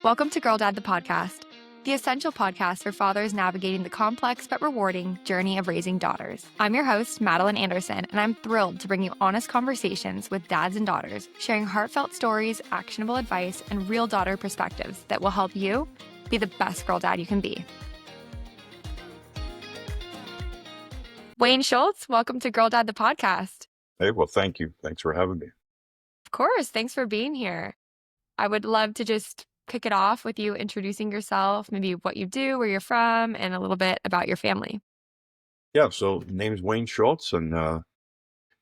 Welcome to Girl Dad, the podcast, the essential podcast for fathers navigating the complex but rewarding journey of raising daughters. I'm your host, Madeline Anderson, and I'm thrilled to bring you honest conversations with dads and daughters, sharing heartfelt stories, actionable advice, and real daughter perspectives that will help you be the best girl dad you can be. Wayne Schultz, welcome to Girl Dad, the podcast. Hey, well, thank you. Thanks for having me. Of course, thanks for being here. I would love to just kick it off with you introducing yourself, maybe what you do, where you're from, and a little bit about your family. Yeah, so name's Wayne Schultz, and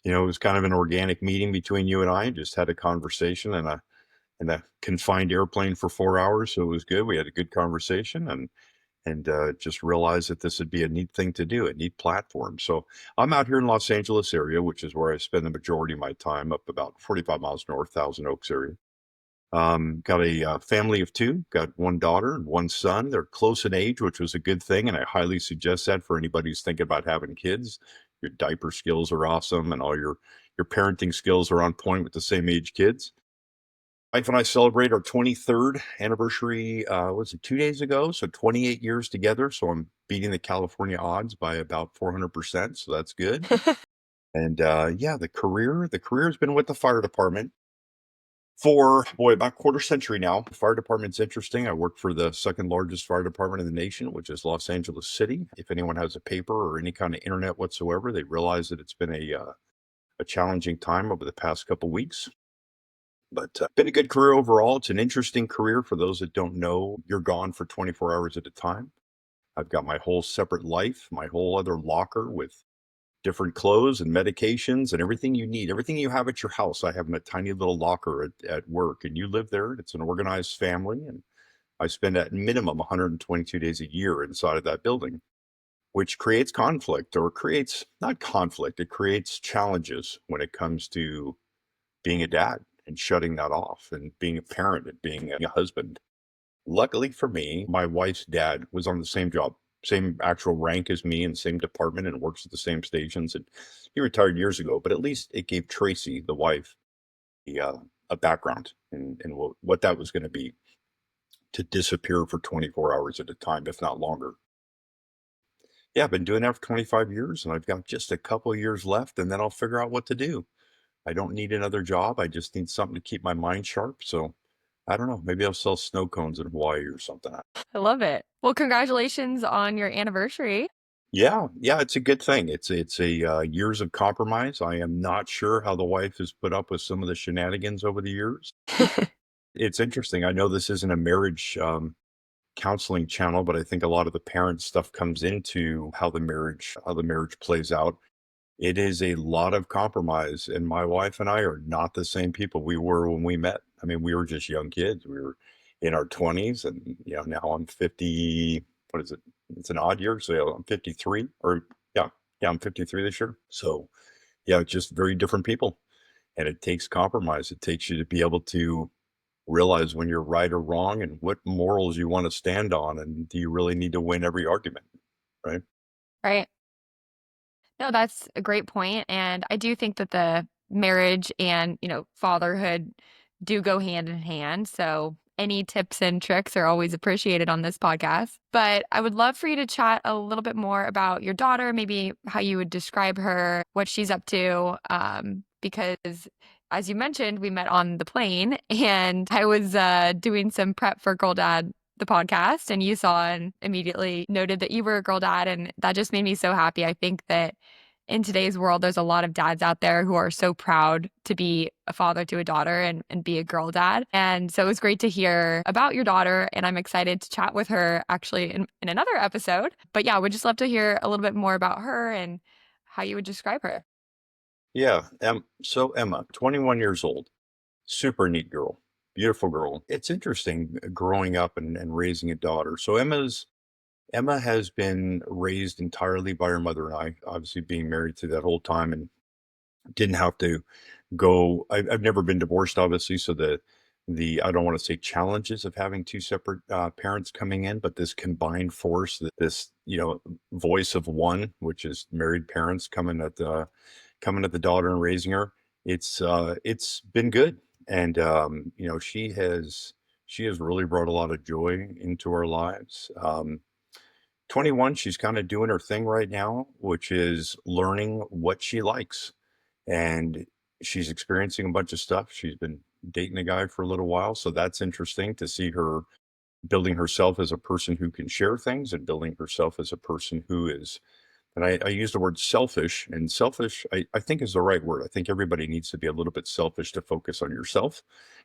it was kind of an organic meeting between you and I. Just had a conversation in a confined airplane for 4 hours, so it was good. We had a good conversation, and just realized that this would be a neat thing to do, a neat platform. So I'm out here in Los Angeles area, which is where I spend the majority of my time, up about 45 miles north, Thousand Oaks area. Got a family of two, got one daughter and one son. They're close in age, which was a good thing. And I highly suggest that for anybody who's thinking about having kids. Your diaper skills are awesome and all your parenting skills are on point with the same age kids. Wife and I celebrate our 23rd anniversary, was it 2 days ago? So 28 years together. So I'm beating the California odds by about 400%. So that's good. And yeah, the career has been with the fire department for about quarter century now. The fire department's interesting. I work for the second largest fire department in the nation, which is Los Angeles City. If anyone has a paper or any kind of internet whatsoever, they realize that it's been a challenging time over the past couple weeks. But been a good career overall. It's an interesting career. For those that don't know, you're gone for 24 hours at a time. I've got my whole separate life, my whole other locker with different clothes and medications and everything you need, everything you have at your house. I have in a tiny little locker at work, and you live there. It's an organized family, and I spend at minimum 122 days a year inside of that building, which creates conflict, or creates not conflict, it creates challenges when it comes to being a dad and shutting that off and being a parent and being a husband. Luckily for me, my wife's dad was on the same job, same actual rank as me, in same department, and works at the same stations. And he retired years ago, but at least it gave Tracy, the wife, a background and what that was going to be, to disappear for 24 hours at a time, if not longer. Yeah, I've been doing that for 25 years, and I've got just a couple of years left, and then I'll figure out what to do. I don't need another job. I just need something to keep my mind sharp. So I don't know. Maybe I'll sell snow cones in Hawaii or something. I love it. Well, congratulations on your anniversary. Yeah, yeah, it's a good thing. It's a years of compromise. I am not sure how the wife has put up with some of the shenanigans over the years. It's interesting. I know this isn't a marriage counseling channel, but I think a lot of the parent stuff comes into how the marriage plays out. It is a lot of compromise, and my wife and I are not the same people we were when we met. I mean, we were just young kids. We were in our 20s, and now I'm 50. What is it? It's an odd year, so I'm 53, or yeah, I'm 53 this year. So yeah, it's just very different people, and it takes compromise. It takes you to be able to realize when you're right or wrong, and what morals you want to stand on, and do you really need to win every argument, right? Right. No, that's a great point. And I do think that the marriage and, fatherhood do go hand in hand. So any tips and tricks are always appreciated on this podcast. But I would love for you to chat a little bit more about your daughter, maybe how you would describe her, what she's up to. Because as you mentioned, we met on the plane and I was doing some prep for Girl Dad, the podcast, and you saw and immediately noted that you were a girl dad. And that just made me so happy. I think that in today's world, there's a lot of dads out there who are so proud to be a father to a daughter and be a girl dad. And so it was great to hear about your daughter. And I'm excited to chat with her actually in another episode. But yeah, we'd just love to hear a little bit more about her and how you would describe her. Yeah. So Emma, 21 years old, super neat girl, beautiful girl. It's interesting growing up and raising a daughter. So Emma has been raised entirely by her mother and I, obviously being married through that whole time, and didn't have to go. I've never been divorced, obviously. So the I don't want to say challenges of having two separate parents coming in, but this combined force, this voice of one, which is married parents coming at the daughter and raising her. It's been good, and she has She has really brought a lot of joy into our lives. 21, she's kind of doing her thing right now, which is learning what she likes. And she's experiencing a bunch of stuff. She's been dating a guy for a little while. So that's interesting to see her building herself as a person who can share things and building herself as a person who is, and I use the word selfish, and selfish, I think is the right word. I think everybody needs to be a little bit selfish to focus on yourself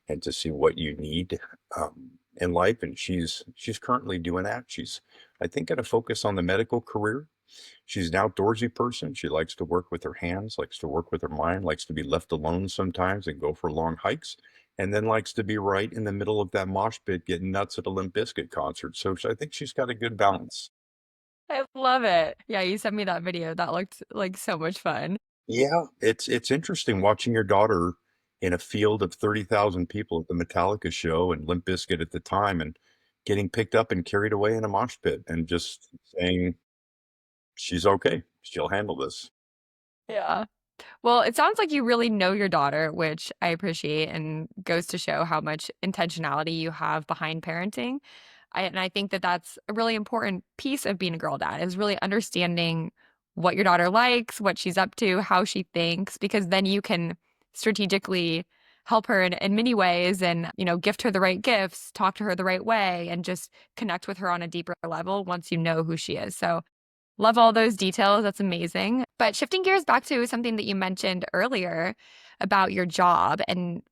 and to see what you need in life. And she's currently doing that. She's, I think, going to focus on the medical career. She's an outdoorsy person. She likes to work with her hands, likes to work with her mind, likes to be left alone sometimes and go for long hikes, and then likes to be right in the middle of that mosh pit getting nuts at a Limp Bizkit concert. So I think she's got a good balance. I love it. Yeah, you sent me that video. That looked like so much fun. Yeah, it's interesting watching your daughter in a field of 30,000 people at the Metallica show and Limp Bizkit at the time and getting picked up and carried away in a mosh pit and just saying, "She's okay. She'll handle this." Yeah. Well, it sounds like you really know your daughter, which I appreciate and goes to show how much intentionality you have behind parenting. And I think that that's a really important piece of being a girl dad is really understanding what your daughter likes, what she's up to, how she thinks, because then you can strategically help her in many ways and, gift her the right gifts, talk to her the right way, and just connect with her on a deeper level once you know who she is. So love all those details. That's amazing. But shifting gears back to something that you mentioned earlier about your job and,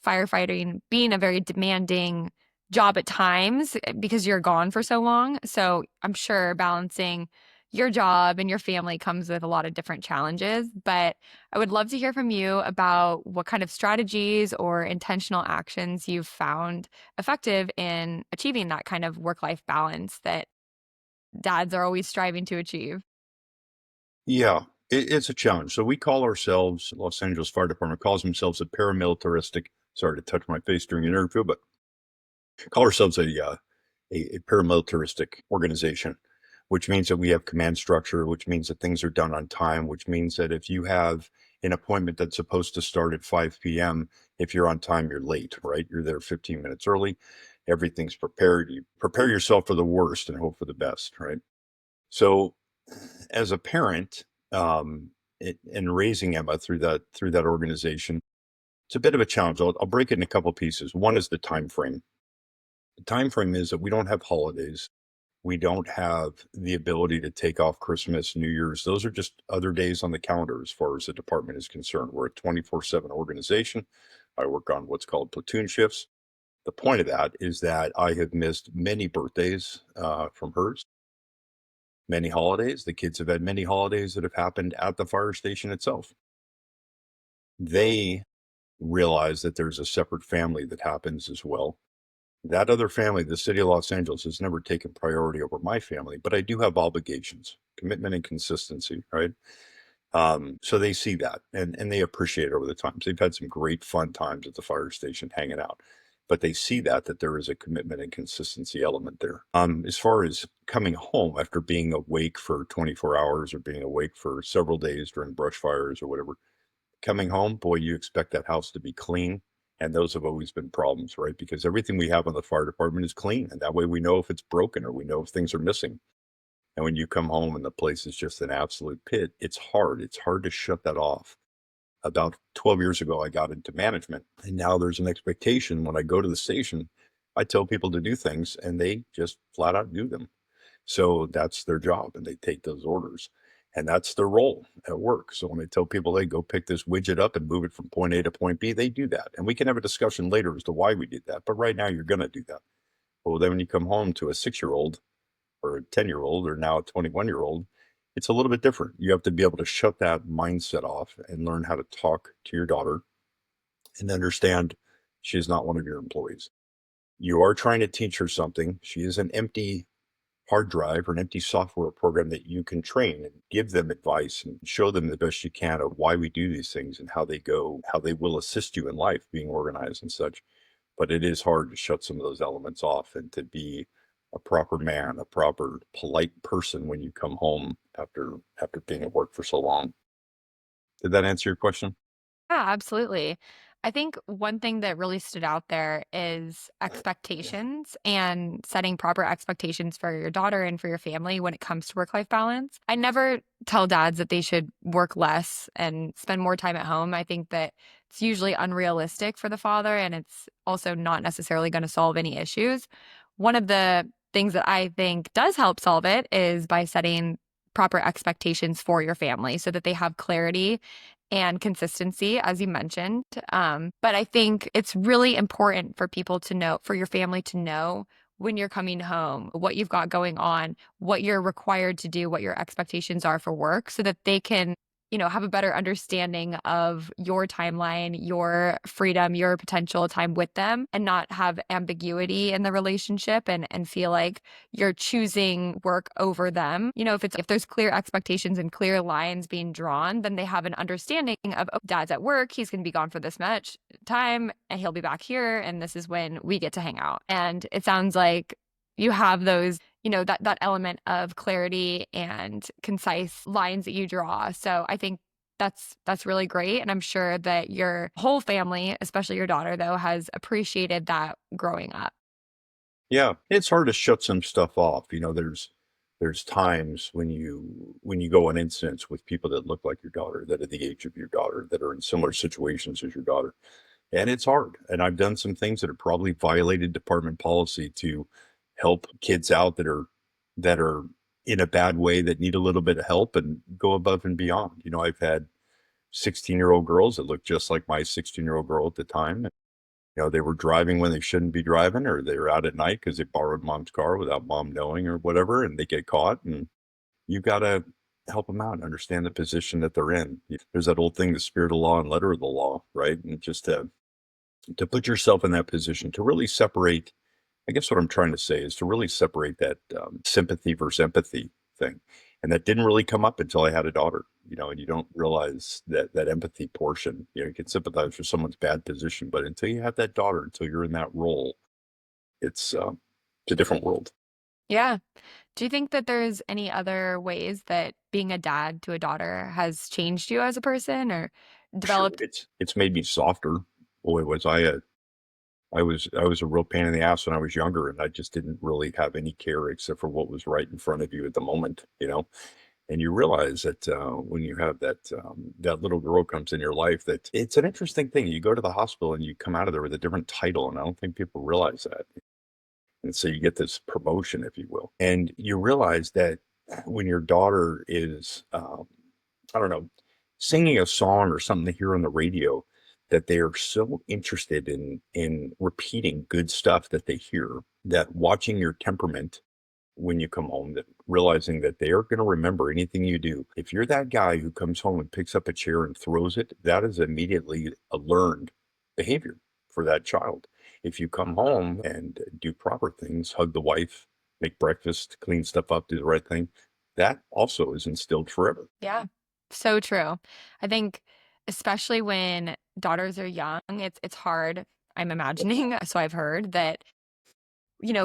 firefighting being a very demanding job at times because you're gone for so long. So I'm sure balancing your job and your family comes with a lot of different challenges. But I would love to hear from you about what kind of strategies or intentional actions you've found effective in achieving that kind of work life balance that dads are always striving to achieve. Yeah, it's a challenge. So we call ourselves, Los Angeles Fire Department calls themselves a paramilitaristic, sorry to touch my face during an interview, but call ourselves a paramilitaristic organization, which means that we have command structure, which means that things are done on time, which means that if you have an appointment that's supposed to start at 5 p.m., if you're on time, you're late, right? You're there 15 minutes early. Everything's prepared. You prepare yourself for the worst and hope for the best, right? So, as a parent, and raising Emma through that organization, it's a bit of a challenge. I'll break it in a couple pieces. One is the time frame. The time frame is that we don't have holidays. We don't have the ability to take off Christmas, New Year's. Those are just other days on the calendar as far as the department is concerned. We're a 24/7 organization. I work on what's called platoon shifts. The point of that is that I have missed many birthdays from hers, many holidays. The kids have had many holidays that have happened at the fire station itself. They realize that there's a separate family that happens as well. That other family, the city of Los Angeles, has never taken priority over my family, but I do have obligations, commitment and consistency, right? So they see that and they appreciate it over the times. They've had some great fun times at the fire station hanging out, but they see that there is a commitment and consistency element there. As far as coming home after being awake for 24 hours or being awake for several days during brush fires or whatever, coming home, boy, you expect that house to be clean. And those have always been problems, right? Because everything we have on the fire department is clean. And that way we know if it's broken or we know if things are missing. And when you come home and the place is just an absolute pit, it's hard. It's hard to shut that off. About 12 years ago, I got into management. And now there's an expectation when I go to the station, I tell people to do things and they just flat out do them. So that's their job and they take those orders. And that's their role at work. So when I tell people, hey, go pick this widget up and move it from point A to point B, they do that. And we can have a discussion later as to why we did that. But right now, you're going to do that. Well, then when you come home to a 6-year-old or a 10-year-old or now a 21-year-old, it's a little bit different. You have to be able to shut that mindset off and learn how to talk to your daughter and understand she is not one of your employees. You are trying to teach her something. She is an empty hard drive or an empty software program that you can train and give them advice and show them the best you can of why we do these things and how they go, how they will assist you in life, being organized and such. But it is hard to shut some of those elements off and to be a proper man, a proper polite person when you come home after being at work for so long. Did that answer your question? Yeah, absolutely. I think one thing that really stood out there is expectations and setting proper expectations for your daughter and for your family when it comes to work life balance. I never tell dads that they should work less and spend more time at home. I think that it's usually unrealistic for the father, and it's also not necessarily going to solve any issues. One of the things that I think does help solve it is by setting proper expectations for your family so that they have clarity and consistency, as you mentioned. But I think it's really important for people to know, for your family to know when you're coming home, what you've got going on, what you're required to do, what your expectations are for work, so that they can, have a better understanding of your timeline, your freedom, your potential time with them, and not have ambiguity in the relationship and feel like you're choosing work over them. If there's clear expectations and clear lines being drawn, then they have an understanding of, oh, dad's at work, he's going to be gone for this much time and he'll be back here and this is when we get to hang out. And it sounds like you have those, that element of clarity and concise lines that you draw. So I think that's really great, and I'm sure that your whole family, especially your daughter though, has appreciated that growing up. Yeah, it's hard to shut some stuff off. There's times when you go on incidents with people that look like your daughter, that are the age of your daughter, that are in similar situations as your daughter. And it's hard. And I've done some things that have probably violated department policy to help kids out that are in a bad way, that need a little bit of help and go above and beyond. I've had 16-year-old girls that look just like my 16-year-old girl at the time. They were driving when they shouldn't be driving, or they were out at night because they borrowed mom's car without mom knowing or whatever, and they get caught. And you got to help them out and understand the position that they're in. There's that old thing, the spirit of the law and letter of the law, right? And just to put yourself in that position to really separate. I guess what I'm trying to say is to really separate that sympathy versus empathy thing. And that didn't really come up until I had a daughter, and you don't realize that empathy portion. You can sympathize for someone's bad position, but until you have that daughter, until you're in that role, it's a different world. Yeah. Do you think that there's any other ways that being a dad to a daughter has changed you as a person or Sure, developed? it's made me softer. Boy, was I was a real pain in the ass when I was younger, and I just didn't really have any care except for what was right in front of you at the moment. And you realize that when you have that little girl comes in your life, that it's an interesting thing. You go to the hospital and you come out of there with a different title, and I don't think people realize that. And so you get this promotion, if you will, and you realize that when your daughter is, I don't know, singing a song or something they hear on the radio, that they are so interested in repeating good stuff that they hear, that watching your temperament when you come home, that realizing that they are going to remember anything you do. If you're that guy who comes home and picks up a chair and throws it, that is immediately a learned behavior for that child. If you come home and do proper things, hug the wife, make breakfast, clean stuff up, do the right thing, that also is instilled forever. Yeah. So true. I think especially when daughters are young, it's hard. I'm imagining, so I've heard that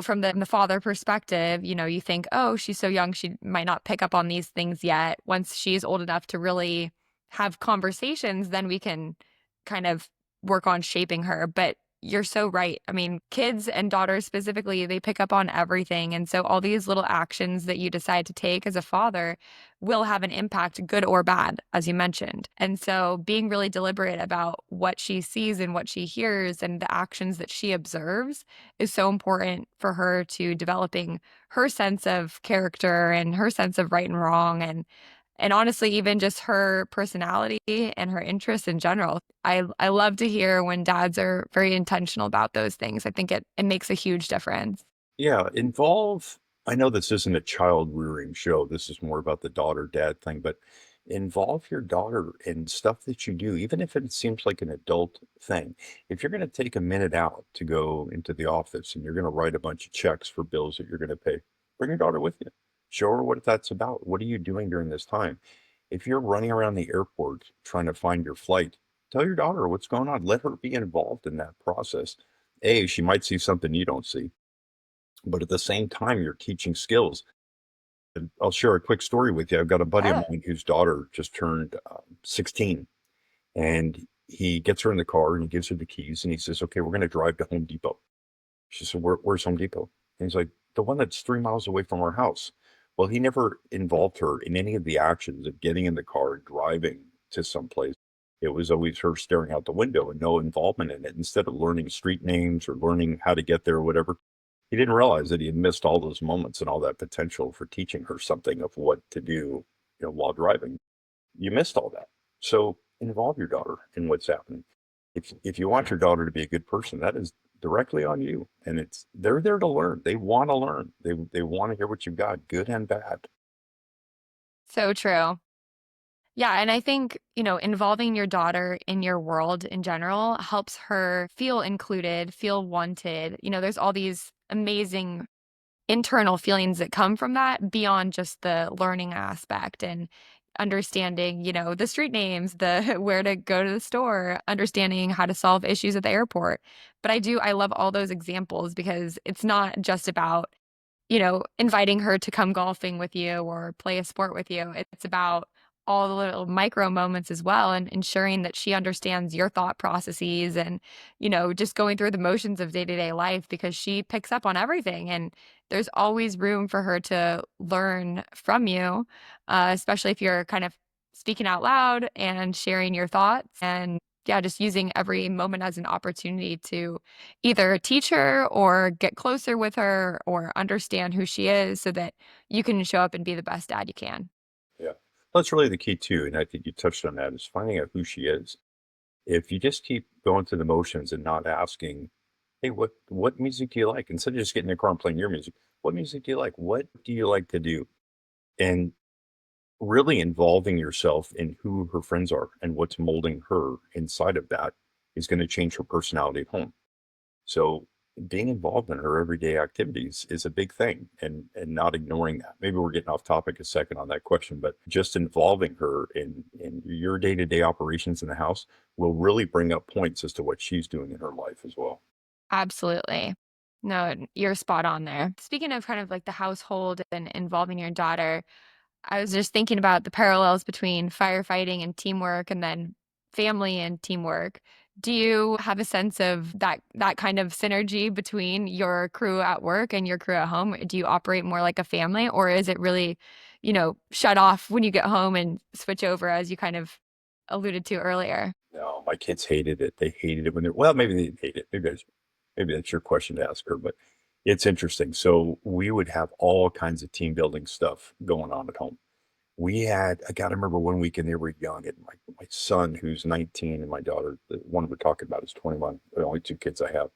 from the father perspective, you think, oh, she's so young, she might not pick up on these things yet. Once she's old enough to really have conversations, then we can kind of work on shaping her. But you're so right. I mean, kids and daughters specifically, they pick up on everything. And so all these little actions that you decide to take as a father will have an impact, good or bad, as you mentioned. And so being really deliberate about what she sees and what she hears and the actions that she observes is so important for her to developing her sense of character and her sense of right and wrong and honestly even just her personality and her interests in general. I love to hear when dads are very intentional about those things. I think it makes a huge difference. Yeah, I know this isn't a child rearing show. This is more about the daughter dad thing, but involve your daughter in stuff that you do, even if it seems like an adult thing. If you're going to take a minute out to go into the office and you're going to write a bunch of checks for bills that you're going to pay, bring your daughter with you. Show her what that's about. What are you doing during this time? If you're running around the airport trying to find your flight, tell your daughter what's going on. Let her be involved in that process. A, she might see something you don't see, but at the same time, you're teaching skills. And I'll share a quick story with you. I've got a buddy of Yeah. mine whose daughter just turned 16, and he gets her in the car and he gives her the keys and he says, "Okay, we're going to drive to Home Depot." She said, "Where's Home Depot?" And he's like, "The one that's 3 miles away from our house." Well, he never involved her in any of the actions of getting in the car and driving to someplace. It was always her staring out the window and no involvement in it. Instead of learning street names or learning how to get there or whatever, he didn't realize that he had missed all those moments and all that potential for teaching her something of what to do, while driving. You missed all that. So involve your daughter in what's happening. If you want your daughter to be a good person, that is directly on you. And they're there to learn. They want to learn. They want to hear what you've got, good and bad. So true. Yeah, and I think, involving your daughter in your world in general helps her feel included, feel wanted. There's all these amazing internal feelings that come from that beyond just the learning aspect and understanding, the street names, the where to go to the store, understanding how to solve issues at the airport. But I love all those examples because it's not just about inviting her to come golfing with you or play a sport with you. It's about all the little micro moments as well and ensuring that she understands your thought processes and, just going through the motions of day to day life because she picks up on everything. And there's always room for her to learn from you, especially if you're kind of speaking out loud and sharing your thoughts. And yeah, just using every moment as an opportunity to either teach her or get closer with her or understand who she is so that you can show up and be the best dad you can. Yeah. That's really the key too. And I think you touched on that is finding out who she is. If you just keep going through the motions and not asking, "Hey, what music do you like?" Instead of just getting in the car and playing your music, "What music do you like? What do you like to do?" And really involving yourself in who her friends are and what's molding her inside of that is going to change her personality at home. So being involved in her everyday activities is a big thing and not ignoring that. Maybe we're getting off topic a second on that question, but just involving her in your day-to-day operations in the house will really bring up points as to what she's doing in her life as well. Absolutely. No, you're spot on there. Speaking of kind of like the household and involving your daughter, I was just thinking about the parallels between firefighting and teamwork and then family and teamwork. Do you have a sense of that kind of synergy between your crew at work and your crew at home? Do you operate more like a family or is it really, shut off when you get home and switch over as you kind of alluded to earlier? No, my kids hated it. They hated it when they're well, maybe they didn't hate it. Maybe that's your question to ask her, but it's interesting. So we would have all kinds of team building stuff going on at home. We had I gotta remember one weekend they were young, and my son, who's 19, and my daughter, the one we're talking about is 21, the only 2 kids I have.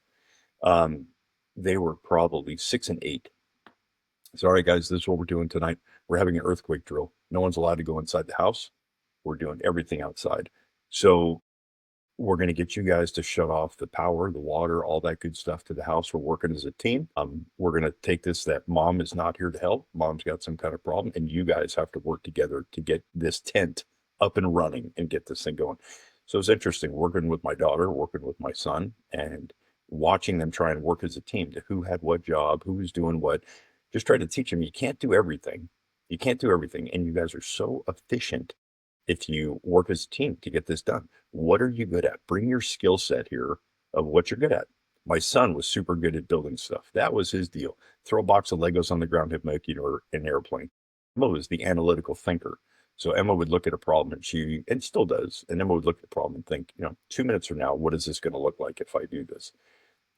Um, they were probably 6 and 8. So, "Alright, guys, this is what we're doing tonight. We're having an earthquake drill. No one's allowed to go inside the house. We're doing everything outside. So we're going to get you guys to shut off the power, the water, all that good stuff to the house. We're working as a team. We're going to take this that mom is not here to help. Mom's got some kind of problem, and you guys have to work together to get this tent up and running and get this thing going." So it's interesting working with my daughter, working with my son, and watching them try and work as a team to who had what job, who was doing what. Just try to teach them you can't do everything. You can't do everything. And you guys are so efficient if you work as a team to get this done. What are you good at? Bring your skill set here of what you're good at. My son was super good at building stuff. That was his deal. Throw a box of Legos on the ground, he'd make an airplane. Emma was the analytical thinker. So Emma would look at a problem and still does. And Emma would look at the problem and think, 2 minutes from now, what is this going to look like if I do this?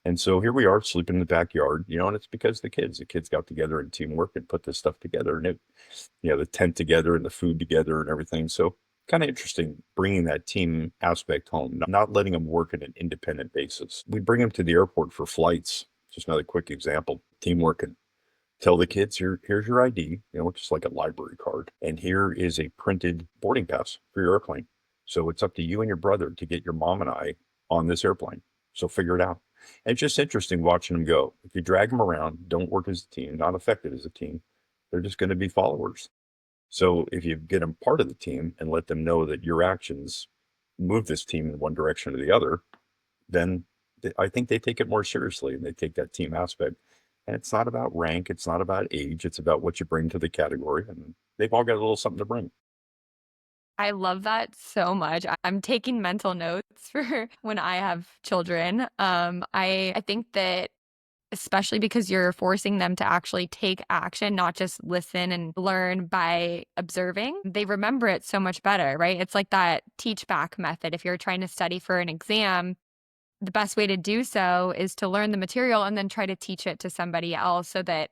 And so here we are sleeping in the backyard, and it's because the kids got together in teamwork and put this stuff together and the tent together and the food together and everything. So kind of interesting bringing that team aspect home, not letting them work on an independent basis. We bring them to the airport for flights. Just another quick example, teamwork and tell the kids here's your ID, just like a library card. And here is a printed boarding pass for your airplane. So it's up to you and your brother to get your mom and I on this airplane. So figure it out. And it's just interesting watching them go. If you drag them around, don't work as a team, not effective as a team, they're just going to be followers. So if you get them part of the team and let them know that your actions move this team in one direction or the other, then I think they take it more seriously and they take that team aspect. And it's not about rank, it's not about age, it's about what you bring to the category. And they've all got a little something to bring. I love that so much. I'm taking mental notes for when I have children. I think that especially because you're forcing them to actually take action, not just listen and learn by observing, they remember it so much better, right? It's like that teach back method. If you're trying to study for an exam, the best way to do so is to learn the material and then try to teach it to somebody else so that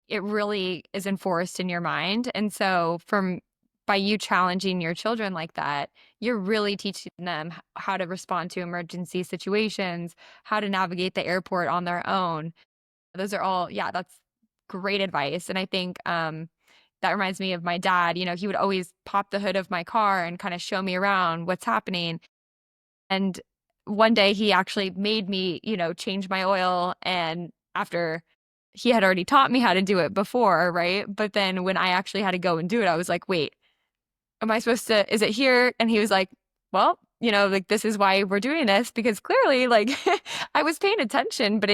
it really is enforced in your mind. And so from by you challenging your children like that, you're really teaching them how to respond to emergency situations, how to navigate the airport on their own. Those are all, yeah, that's great advice. And I think that reminds me of my dad. You know, he would always pop the hood of my car and kind of show me around what's happening. And one day he actually made me, change my oil. And after he had already taught me how to do it before, right? But then when I actually had to go and do it, I was like, wait, am I supposed to, is it here? And he was like, well, like this is why we're doing this because clearly, like, I was paying attention, but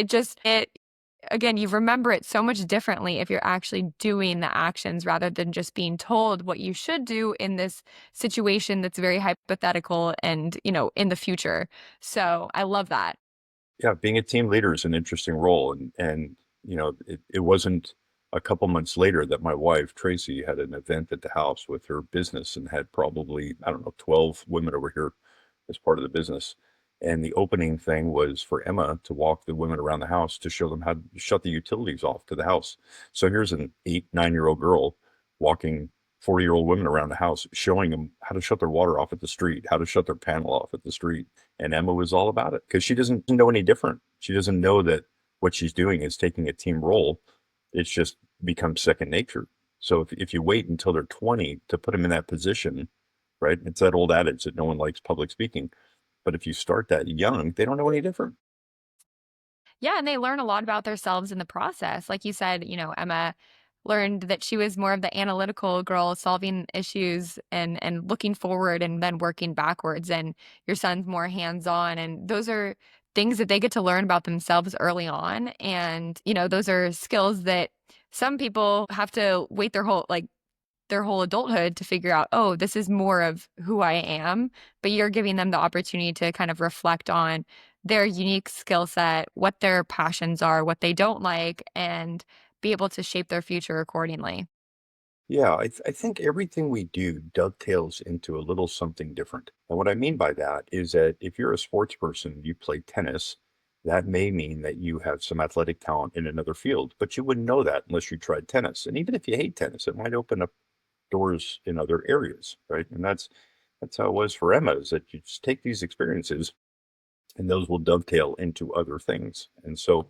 again, you remember it so much differently if you're actually doing the actions rather than just being told what you should do in this situation that's very hypothetical and, in the future. So I love that. Yeah, being a team leader is an interesting role, and it wasn't a couple months later that my wife Tracy had an event at the house with her business and had probably, I don't know, 12 women over here as part of the business. And the opening thing was for Emma to walk the women around the house to show them how to shut the utilities off to the house. So here's an 8, 9-year-old girl walking 40-year-old women around the house, showing them how to shut their water off at the street, how to shut their panel off at the street. And Emma was all about it because she doesn't know any different. She doesn't know that what she's doing is taking a team role. It's just become second nature. So if you wait until they're 20 to put them in that position, right? It's that old adage that no one likes public speaking. But if you start that young, they don't know any different. Yeah, and they learn a lot about themselves in the process. Like you said, Emma learned that she was more of the analytical girl solving issues and looking forward and then working backwards and your son's more hands-on and those are things that they get to learn about themselves early on and those are skills that some people have to wait their whole adulthood to figure out, oh, this is more of who I am. But you're giving them the opportunity to kind of reflect on their unique skill set, what their passions are, what they don't like, and be able to shape their future accordingly. Yeah, I think everything we do dovetails into a little something different. And what I mean by that is that if you're a sports person, you play tennis, that may mean that you have some athletic talent in another field, but you wouldn't know that unless you tried tennis. And even if you hate tennis, it might open up doors in other areas, right? And that's how it was for Emma, is that you just take these experiences and those will dovetail into other things. And so,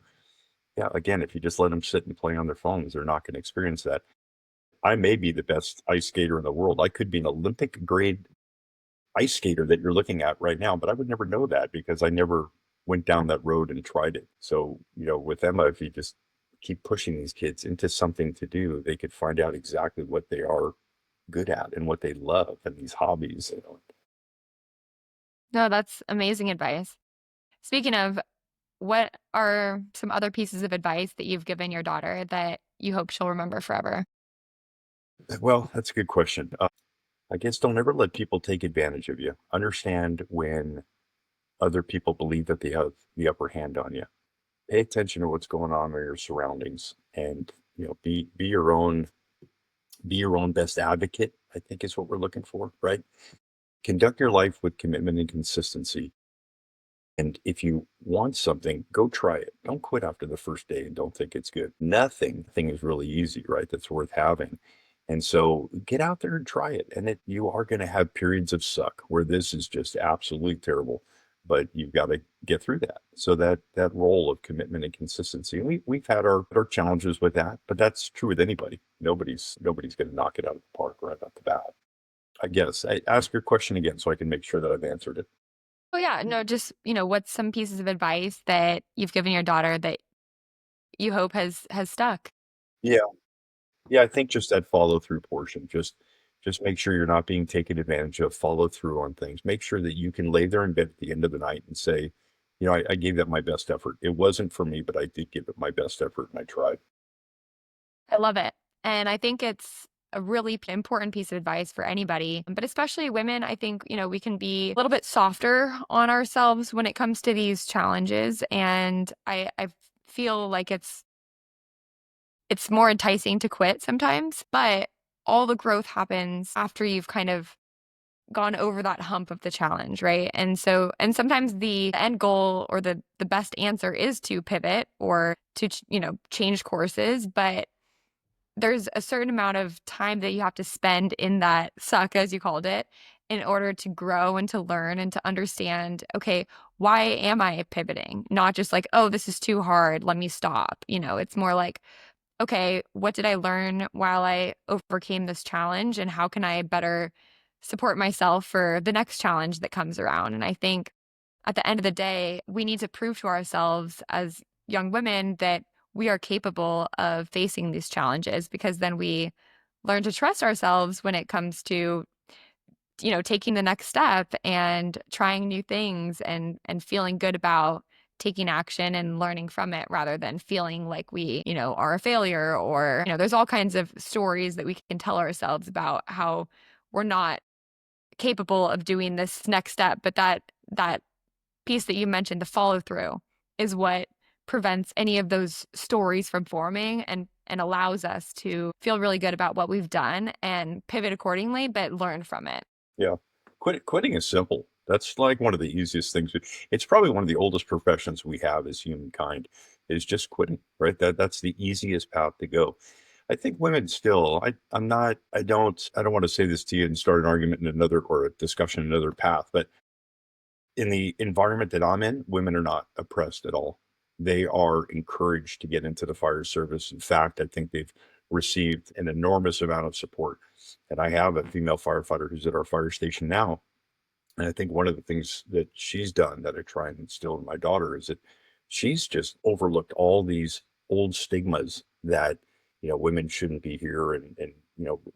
yeah, again, if you just let them sit and play on their phones, they're not going to experience that. I may be the best ice skater in the world. I could be an Olympic grade ice skater that you're looking at right now, but I would never know that because I never went down that road and tried it. So, with Emma, if you just keep pushing these kids into something to do, they could find out exactly what they are good at and what they love and these hobbies. No, that's amazing advice. Speaking of, what are some other pieces of advice that you've given your daughter that you hope she'll remember forever? Well, that's a good question. I guess don't ever let people take advantage of you. Understand when other people believe that they have the upper hand on you. Pay attention to what's going on in your surroundings and be your own best advocate, I think is what we're looking for, right? Conduct your life with commitment and consistency. And if you want something, go try it. Don't quit after the first day and don't think it's good. Nothing is really easy, right? That's worth having. And so get out there and try it. And you are going to have periods of suck where this is just absolutely terrible, but you've got to get through that. So that role of commitment and consistency. And we've had our challenges with that, but that's true with anybody. Nobody's going to knock it out of the park right off the bat. I guess. Ask your question again so I can make sure that I've answered it. Oh yeah, no, just, what's some pieces of advice that you've given your daughter that you hope has stuck? Yeah. Yeah, I think just that follow through portion, just make sure you're not being taken advantage of, follow through on things. Make sure that you can lay there in bed at the end of the night and say, I gave that my best effort. It wasn't for me, but I did give it my best effort and I tried. I love it. And I think it's a really important piece of advice for anybody, but especially women. I think, we can be a little bit softer on ourselves when it comes to these challenges. And I feel like it's more enticing to quit sometimes, but all the growth happens after you've kind of gone over that hump of the challenge, right? And sometimes the end goal or the best answer is to pivot or to change courses, but there's a certain amount of time that you have to spend in that suck, as you called it, in order to grow and to learn and to understand, okay, why am I pivoting? Not just like, oh, this is too hard, let me stop. It's more like, okay, what did I learn while I overcame this challenge? And how can I better support myself for the next challenge that comes around? And I think at the end of the day, we need to prove to ourselves as young women that we are capable of facing these challenges, because then we learn to trust ourselves when it comes to taking the next step and trying new things and feeling good about taking action and learning from it, rather than feeling like we are a failure, or there's all kinds of stories that we can tell ourselves about how we're not capable of doing this next step. But that piece that you mentioned, the follow through, is what prevents any of those stories from forming, and allows us to feel really good about what we've done and pivot accordingly, but learn from it. Yeah. Quitting is simple. That's like one of the easiest things. It's probably one of the oldest professions we have as humankind is just quitting, right? That's the easiest path to go. I think women still, I'm not, I don't want to say this to you and start an argument in another or a discussion in another path, but in the environment that I'm in, women are not oppressed at all. They are encouraged to get into the fire service. In fact, I think they've received an enormous amount of support. And I have a female firefighter who's at our fire station now, and I think one of the things that she's done that I try and instill in my daughter is that she's just overlooked all these old stigmas that, women shouldn't be here and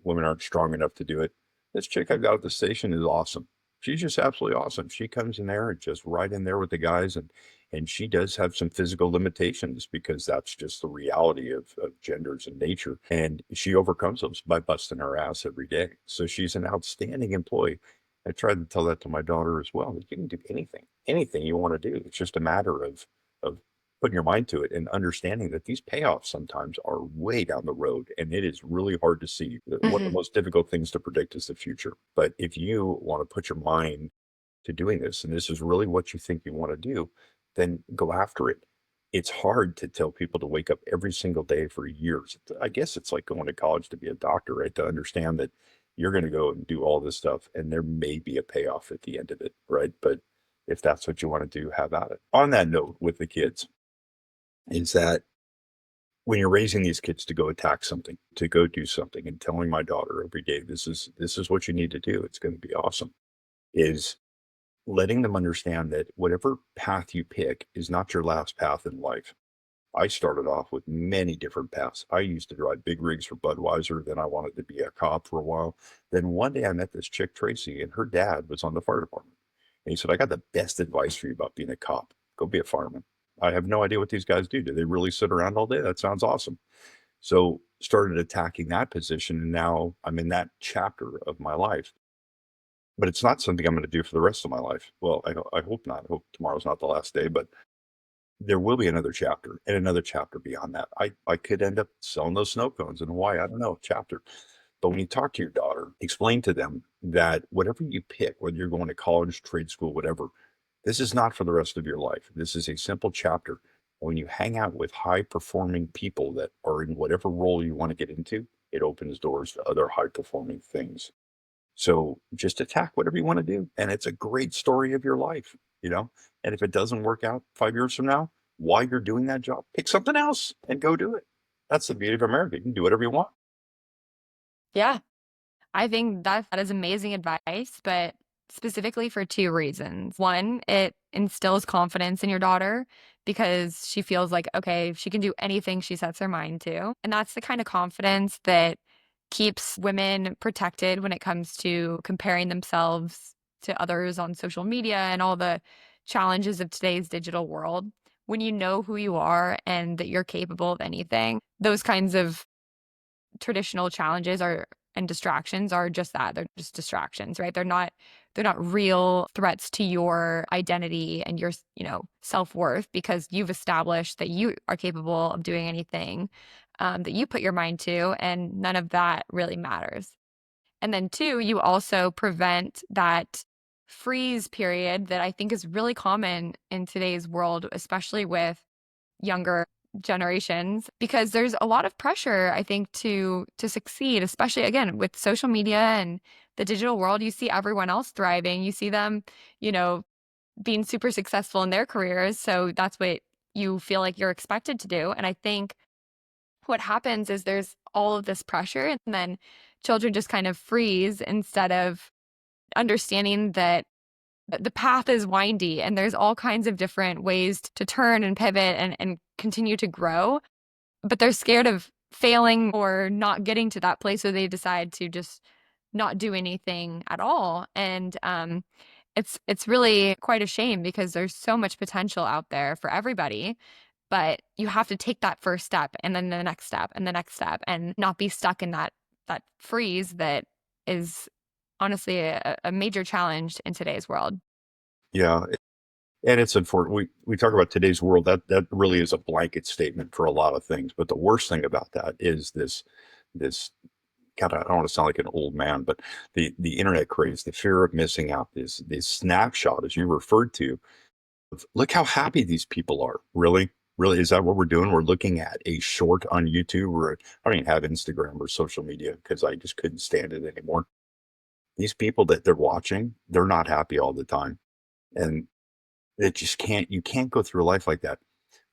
women aren't strong enough to do it. This chick I got at the station is awesome. She's just absolutely awesome. She comes in there and just right in there with the guys and she does have some physical limitations because that's just the reality of genders and nature. And she overcomes those by busting her ass every day. So she's an outstanding employee. I tried to tell that to my daughter as well. That you can do anything you want to do. It's just a matter of putting your mind to it and understanding that these payoffs sometimes are way down the road, and it is really hard to see. One of the Mhm. most difficult things to predict is the future. But if you want to put your mind to doing this, and this is really what you think you want to do, then go after it. It's hard to tell people to wake up every single day for years. I guess it's like going to college to be a doctor, right? To understand that you're going to go and do all this stuff, and there may be a payoff at the end of it, right? But if that's what you want to do, have at it. On that note, with the kids, is that when you're raising these kids to go attack something, to go do something, and telling my daughter every day, this is what you need to do. It's going to be awesome. Is letting them understand that whatever path you pick is not your last path in life. I started off with many different paths. I used to drive big rigs for Budweiser. Then I wanted to be a cop for a while. Then one day I met this chick, Tracy, and her dad was on the fire department. And he said, I got the best advice for you about being a cop. Go be a fireman. I have no idea what these guys do. Do they really sit around all day? That sounds awesome. So started attacking that position. And now I'm in that chapter of my life. But it's not something I'm going to do for the rest of my life. Well, I hope not. I hope tomorrow's not the last day, but there will be another chapter and another chapter beyond that. I could end up selling those snow cones in Hawaii. I don't know, chapter. But when you talk to your daughter, explain to them that whatever you pick, whether you're going to college, trade school, whatever, this is not for the rest of your life. This is a simple chapter. When you hang out with high performing people that are in whatever role you want to get into, it opens doors to other high performing things. So just attack whatever you want to do. And it's a great story of your life. And if it doesn't work out 5 years from now, while you're doing that job, pick something else and go do it. That's the beauty of America. You can do whatever you want. Yeah. I think that is amazing advice, but specifically for two reasons. One, it instills confidence in your daughter because she feels like, okay, she can do anything she sets her mind to. And that's the kind of confidence that keeps women protected when it comes to comparing themselves to others on social media and all the challenges of today's digital world. When you know who you are and that you're capable of anything, those kinds of traditional challenges are and distractions are just that. They're just distractions, right? They're not real threats to your identity and your, self-worth because you've established that you are capable of doing anything that you put your mind to, and none of that really matters. And then two, you also prevent that freeze period that I think is really common in today's world, especially with younger generations, because there's a lot of pressure, I think, to succeed, especially again with social media and the digital world. You see everyone else thriving. You see them, you know, being super successful in their careers. So that's what you feel like you're expected to do. And I think what happens is there's all of this pressure, and then children just kind of freeze instead of understanding that the path is windy and there's all kinds of different ways to turn and pivot and continue to grow. But they're scared of failing or not getting to that place, so they decide to just not do anything at all. And it's really quite a shame because there's so much potential out there for everybody, but you have to take that first step and then the next step and the next step and not be stuck in that freeze that is honestly a major challenge in today's world. Yeah, and it's unfortunate. We talk about today's world. That really is a blanket statement for a lot of things. But the worst thing about that is this. God, I don't want to sound like an old man, but the internet craze, the fear of missing out, this snapshot, as you referred to, of look how happy these people are. Really, really, is that what we're doing? We're looking at a short on YouTube, or I don't even have Instagram or social media because I just couldn't stand it anymore. These people that they're watching, they're not happy all the time, and it just can't. You can't go through life like that.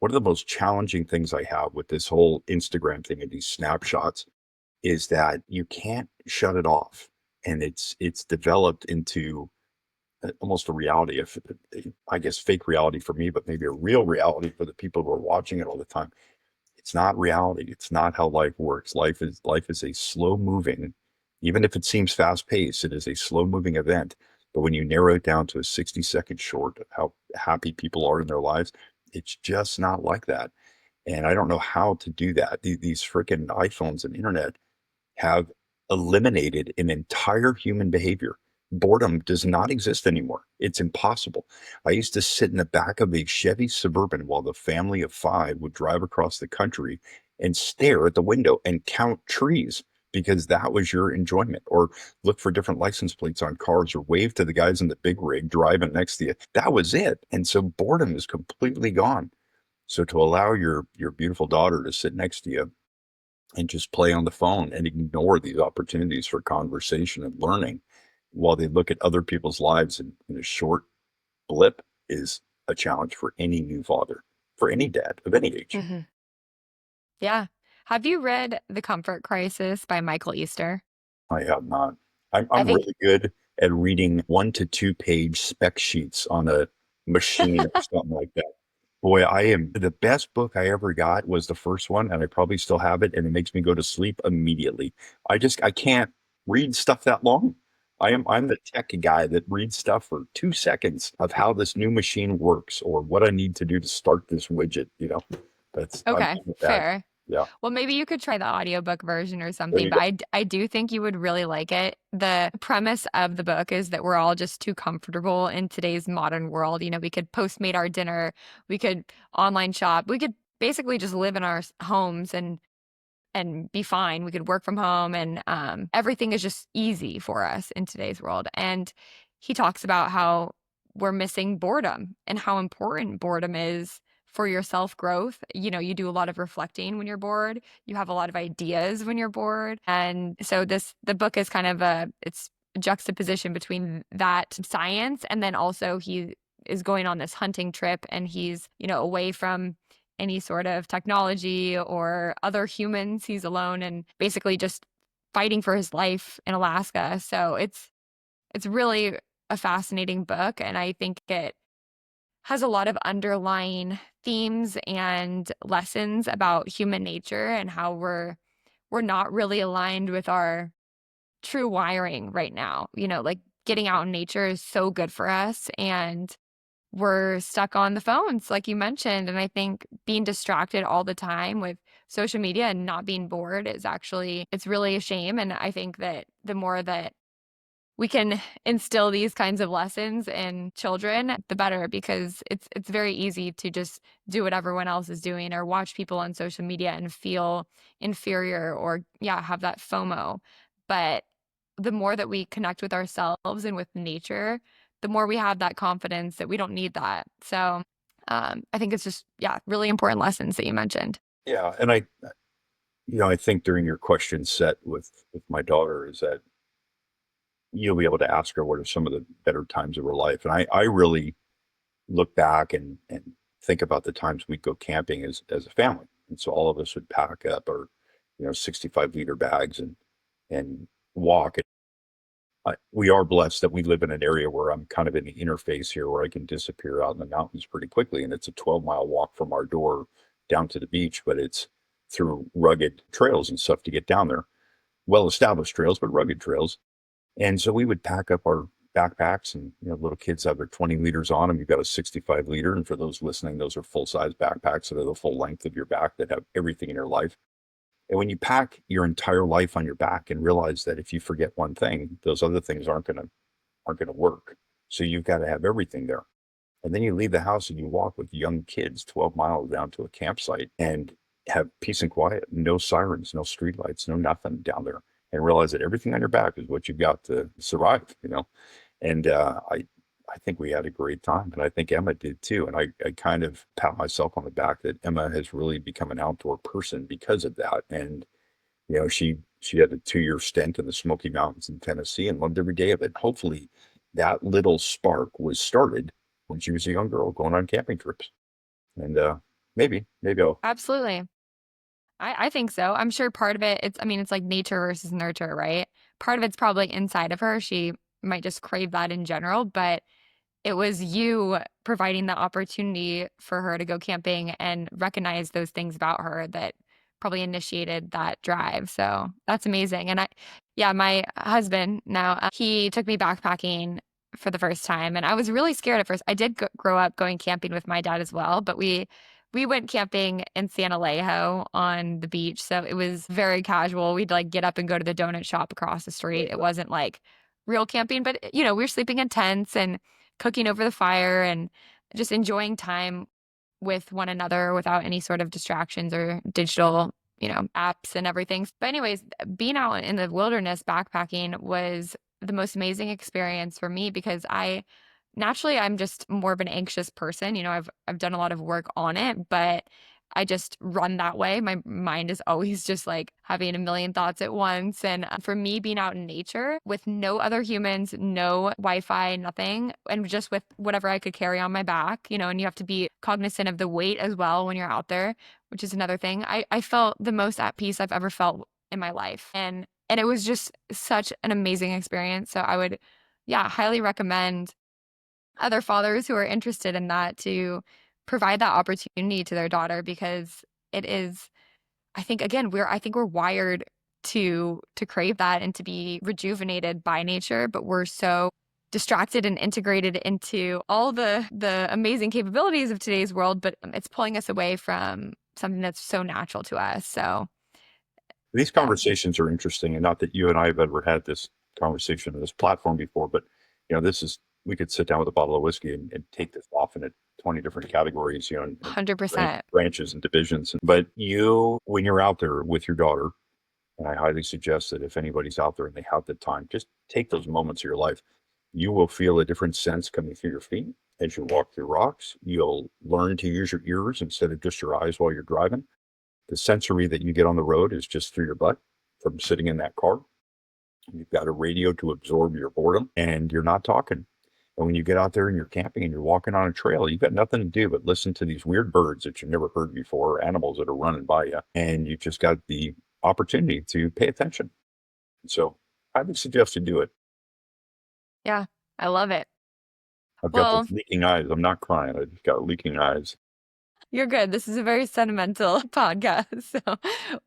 One of the most challenging things I have with this whole Instagram thing and these snapshots is that you can't shut it off, and it's developed into almost a reality of, I guess, fake reality for me, but maybe a real reality for the people who are watching it all the time. It's not reality. It's not how life works. Life is a slow moving, even if it seems fast paced, it is a slow moving event. But when you narrow it down to a 60-second short of how happy people are in their lives, it's just not like that. And I don't know how to do that. These freaking iPhones and internet have eliminated an entire human behavior. Boredom does not exist anymore. It's impossible. I used to sit in the back of a Chevy Suburban while the family of five would drive across the country and stare at the window and count trees because that was your enjoyment, or look for different license plates on cars, or wave to the guys in the big rig driving next to you. That was it. And so boredom is completely gone. So to allow your beautiful daughter to sit next to you and just play on the phone and ignore these opportunities for conversation and learning while they look at other people's lives in a short blip is a challenge for any new father, for any dad of any age. Mhm. Yeah. Have you read The Comfort Crisis by Michael Easter? I have not. I I'm think really good at reading 1 to 2 page spec sheets on a machine or something like that. Boy, I am the best book I ever got was the first one, and I probably still have it, and it makes me go to sleep immediately. I can't read stuff that long. I'm the tech guy that reads stuff for 2 seconds of how this new machine works or what I need to do to start this widget, you know. I'm okay, good with that. fair. Yeah. Well, maybe you could try the audiobook version or There something, you but go. I do think you would really like it. The premise of the book is that we're all just too comfortable in today's modern world. We could Postmate our dinner, we could online shop, we could basically just live in our homes and be fine. We could work from home, and everything is just easy for us in today's world. And he talks about how we're missing boredom and how important boredom is for your self growth. You do a lot of reflecting when you're bored. You have a lot of ideas when you're bored. And so the book is kind of it's a juxtaposition between that science, and then also he is going on this hunting trip, and he's, away from any sort of technology or other humans. He's alone and basically just fighting for his life in Alaska. So it's really a fascinating book, and I think it has a lot of underlying themes and lessons about human nature and how we're not really aligned with our true wiring right now. Like getting out in nature is so good for us, and we're stuck on the phones, like you mentioned. And I think being distracted all the time with social media and not being bored is actually it's really a shame. And I think that the more that we can instill these kinds of lessons in children, the better, because it's very easy to just do what everyone else is doing or watch people on social media and feel inferior or yeah, have that FOMO. But the more that we connect with ourselves and with nature, the more we have that confidence that we don't need that. So I think it's just yeah, really important lessons that you mentioned. Yeah, and I think during your question set with my daughter is that you'll be able to ask her what are some of the better times of her life. And I really look back and think about the times we'd go camping as a family. And so all of us would pack up our, 65-liter bags and walk. We are blessed that we live in an area where I'm kind of in the interface here where I can disappear out in the mountains pretty quickly. And it's a 12-mile walk from our door down to the beach, but it's through rugged trails and stuff to get down there. Well established trails, but rugged trails. And so we would pack up our backpacks and, little kids have their 20 liters on them. You've got a 65 liter. And for those listening, those are full size backpacks that are the full length of your back that have everything in your life. And when you pack your entire life on your back and realize that if you forget one thing, those other things aren't going to work. So you've got to have everything there. And then you leave the house and you walk with young kids 12 miles down to a campsite and have peace and quiet, no sirens, no streetlights, no nothing down there, and realize that everything on your back is what you've got to survive. And I think we had a great time, and I think Emma did too. And I kind of pat myself on the back that Emma has really become an outdoor person because of that. And she had a 2-year stint in the Smoky Mountains in Tennessee and loved every day of it. Hopefully, that little spark was started when she was a young girl going on camping trips. And maybe I'll. Absolutely. I think so. I'm sure part of it, I mean, it's like nature versus nurture, right? Part of it's probably inside of her. She might just crave that in general, but it was you providing the opportunity for her to go camping and recognize those things about her that probably initiated that drive. So that's amazing. And yeah, my husband now, he took me backpacking for the first time, and I was really scared at first. I did grow up going camping with my dad as well, but we went camping in San Alejo on the beach, so it was very casual. We'd like get up and go to the donut shop across the street. It wasn't like real camping, but we were sleeping in tents and cooking over the fire and just enjoying time with one another without any sort of distractions or digital, apps and everything. But anyways, being out in the wilderness backpacking was the most amazing experience for me because I'm just more of an anxious person. I've done a lot of work on it, but I just run that way. My mind is always just like having a million thoughts at once. And for me, being out in nature with no other humans, no Wi Fi, nothing, and just with whatever I could carry on my back, and you have to be cognizant of the weight as well when you're out there, which is another thing. I felt the most at peace I've ever felt in my life. And it was just such an amazing experience. So I would, yeah, highly recommend other fathers who are interested in that to provide that opportunity to their daughter because it is I think we're wired to crave that and to be rejuvenated by nature, but we're so distracted and integrated into all the amazing capabilities of today's world, but it's pulling us away from something that's so natural to us. So These yeah, conversations are interesting, and not that you and I have ever had this conversation on this platform before, but this is we could sit down with a bottle of whiskey and take this off into 20 different categories, and 100%. branches and divisions. But when you're out there with your daughter, and I highly suggest that if anybody's out there and they have the time, just take those moments of your life. You will feel a different sense coming through your feet as you walk through rocks. You'll learn to use your ears instead of just your eyes while you're driving. The sensory that you get on the road is just through your butt from sitting in that car. You've got a radio to absorb your boredom and you're not talking. And when you get out there and you're camping and you're walking on a trail, you've got nothing to do but listen to these weird birds that you've never heard before, animals that are running by you, and you've just got the opportunity to pay attention. So I would suggest to do it. Yeah, I love it. I've got those Well, leaking eyes. I'm not crying. I just got leaking eyes. You're good. This is a very sentimental podcast. So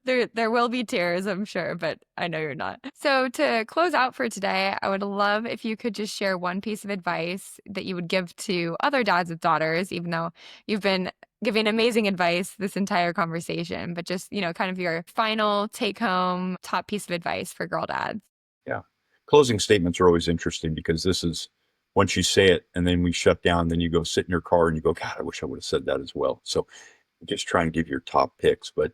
there will be tears, I'm sure, but I know you're not. So to close out for today, I would love if you could just share one piece of advice that you would give to other dads with daughters, even though you've been giving amazing advice this entire conversation, but just, kind of your final take home top piece of advice for girl dads. Yeah. Closing statements are always interesting because this is once you say it and then we shut down, then you go sit in your car and you go, God, I wish I would have said that as well. So just try and give your top picks. But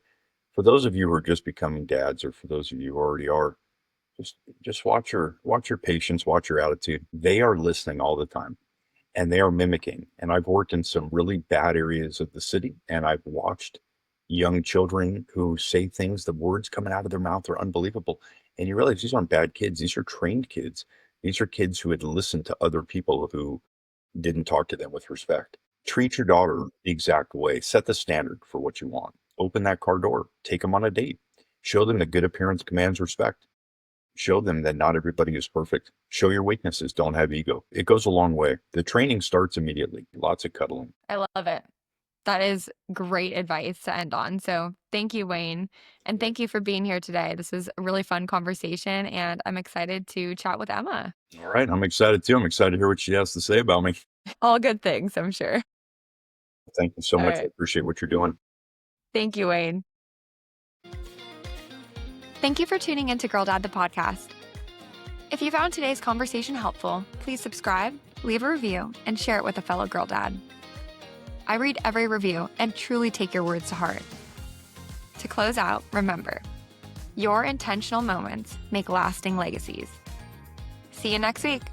for those of you who are just becoming dads, or for those of you who already are, just watch your patience, watch your attitude. They are listening all the time and they are mimicking. And I've worked in some really bad areas of the city, and I've watched young children who say things, the words coming out of their mouth are unbelievable. And you realize these aren't bad kids, these are trained kids. These are kids who had listened to other people who didn't talk to them with respect. Treat your daughter the exact way. Set the standard for what you want. Open that car door. Take them on a date. Show them that good appearance commands respect. Show them that not everybody is perfect. Show your weaknesses. Don't have ego. It goes a long way. The training starts immediately. Lots of cuddling. I love it. That is great advice to end on. So thank you, Wayne. And thank you for being here today. This was a really fun conversation, and I'm excited to chat with Emma. All right. I'm excited too. I'm excited to hear what she has to say about me. All good things, I'm sure. Thank you so All much. I right. appreciate what you're doing. Thank you, Wayne. Thank you for tuning into Girl Dad, the podcast. If you found today's conversation helpful, please subscribe, leave a review, and share it with a fellow girl dad. I read every review and truly take your words to heart. To close out, remember, your intentional moments make lasting legacies. See you next week.